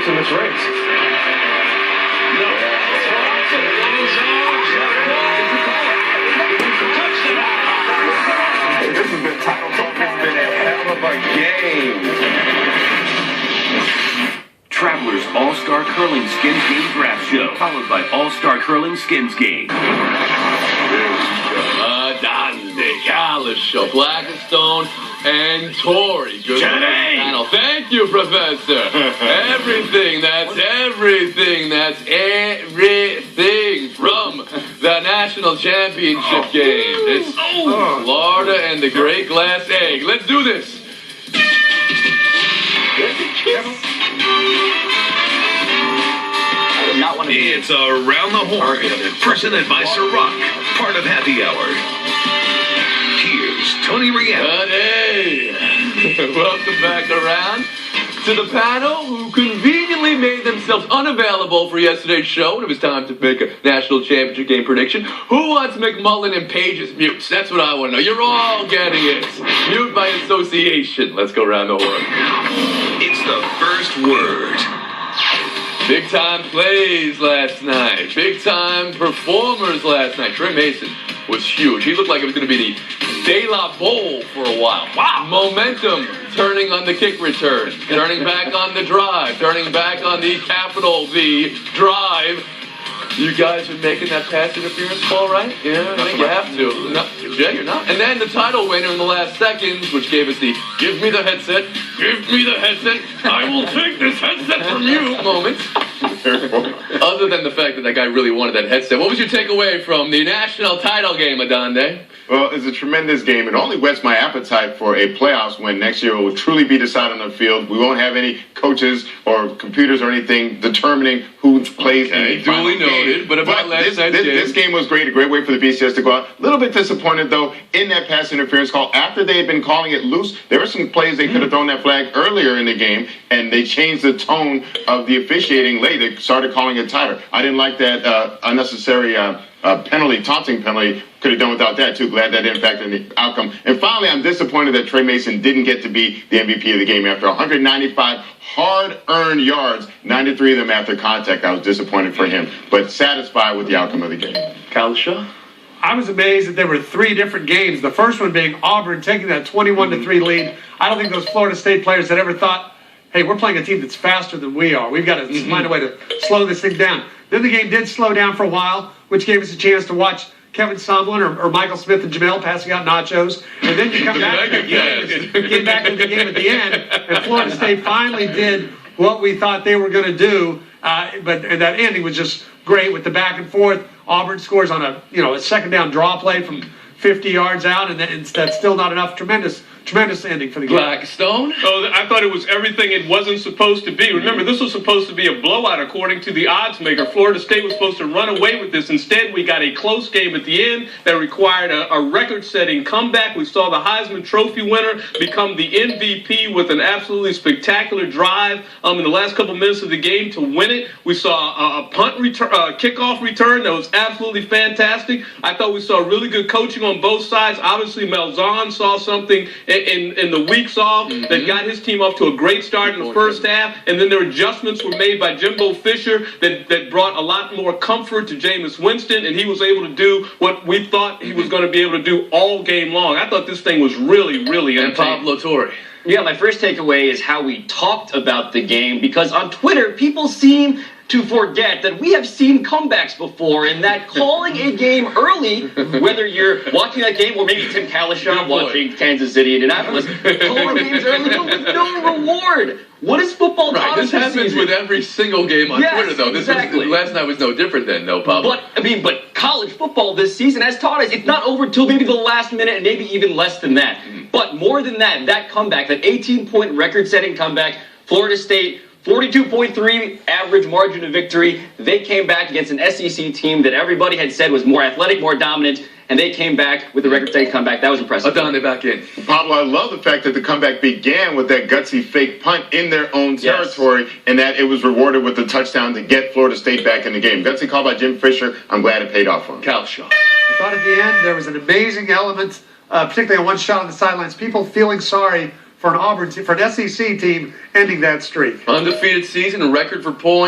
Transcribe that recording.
in this race. No. This has been title talk. It's been a hell of a game. Travelers All-Star Curling Skins Game Draft Show, followed by All-Star Curling Skins Game. Dante, Kalisha, Blackstone, and Tori. Good panel. Thank you, Professor. Everything from the national championship game. It's Florida and the Great Glass Egg. Let's do this. It's Around the Horn, presented by Ciroc, part of Happy Hour. Here's Tony Rihanna. Hey, welcome back around to the panel who conveniently made themselves unavailable for yesterday's show when it was time to make a national championship game prediction. Who wants McMullen and Page's mutes? That's what I want to know. You're all getting it. Mute by association. Let's go around the horn. It's the first word. Big time plays last night. Big time performers last night. Trey Mason was huge. He looked like it was going to be the De La Bowl for a while. Wow. Momentum turning on the kick return. Turning back on the drive. Turning back on the capital V drive. You guys are making that pass interference call, right? Yeah, I think you have to. No, Jay, you're not. And then the title winner in the last seconds, which gave us the give me the headset, I will take this headset from you moment. Other than the fact that guy really wanted that headset, what was your takeaway from the national title game, Adonde? Well, it's a tremendous game. It only whets my appetite for a playoffs win next year. It will truly be decided on the field. We won't have any coaches or computers or anything determining who plays in the final duly noted. game. But about last night's game. This game was great. A great way for the BCS to go out. A little bit disappointed, though, in that pass interference call. After they had been calling it loose, there were some plays they could have thrown that flag earlier in the game, and they changed the tone of the officiating late. They started calling it tighter. I didn't like that unnecessary penalty, taunting penalty. Could have done without that, too. Glad that didn't factor in the outcome. And finally, I'm disappointed that Trey Mason didn't get to be the MVP of the game after 195 hard-earned yards, 93 of them after contact. I was disappointed for him, but satisfied with the outcome of the game. Kalisha? I was amazed that there were three different games. The first one being Auburn taking that 21-3 lead. I don't think those Florida State players had ever thought, hey, we're playing a team that's faster than we are. We've got to find a way to slow this thing down. Then the game did slow down for a while, which gave us a chance to watch Kevin Sumlin or Michael Smith and Jamel passing out nachos. And then you come back to the game, get back into the game at the end, and Florida State finally did what we thought they were going to do. And that ending was just great with the back and forth. Auburn scores on a second down draw play from 50 yards out, and that's still not enough. Tremendous ending for the game. Blackstone? Oh, I thought it was everything it wasn't supposed to be. Remember, this was supposed to be a blowout according to the odds maker. Florida State was supposed to run away with this. Instead, we got a close game at the end that required a record-setting comeback. We saw the Heisman Trophy winner become the MVP with an absolutely spectacular drive in the last couple minutes of the game to win it. We saw a punt return, kickoff return that was absolutely fantastic. I thought we saw really good coaching on both sides. Obviously, Malzahn saw something in the weeks off that got his team off to a great start in the first half, and then their adjustments were made by Jimbo Fisher that brought a lot more comfort to Jameis Winston, and he was able to do what we thought he was going to be able to do all game long. I thought this thing was really, really entertaining. And Pablo Torre. Yeah, my first takeaway is how we talked about the game, because on Twitter, people seem to forget that we have seen comebacks before, and that calling a game early, whether you're watching that game or maybe Tim Kalisha watching Kansas City, Indianapolis, calling games early but with no reward. What is football taught us this happens with every single game on Twitter, though. Last night was no different then, though, Pablo. But college football this season has taught us it's not over until maybe the last minute and maybe even less than that. But more than that, that comeback, that 18-point record-setting comeback, Florida State, 42.3 average margin of victory. They came back against an SEC team that everybody had said was more athletic, more dominant, and they came back with a record-setting comeback. That was impressive. Adonde back in. Pablo, I love the fact that the comeback began with that gutsy fake punt in their own territory, and that it was rewarded with the touchdown to get Florida State back in the game. Gutsy call by Jim Fisher. I'm glad it paid off for him. Kalisha. I thought at the end there was an amazing element, particularly on one shot on the sidelines, people feeling sorry for an SEC team ending that streak. Undefeated season, a record for points.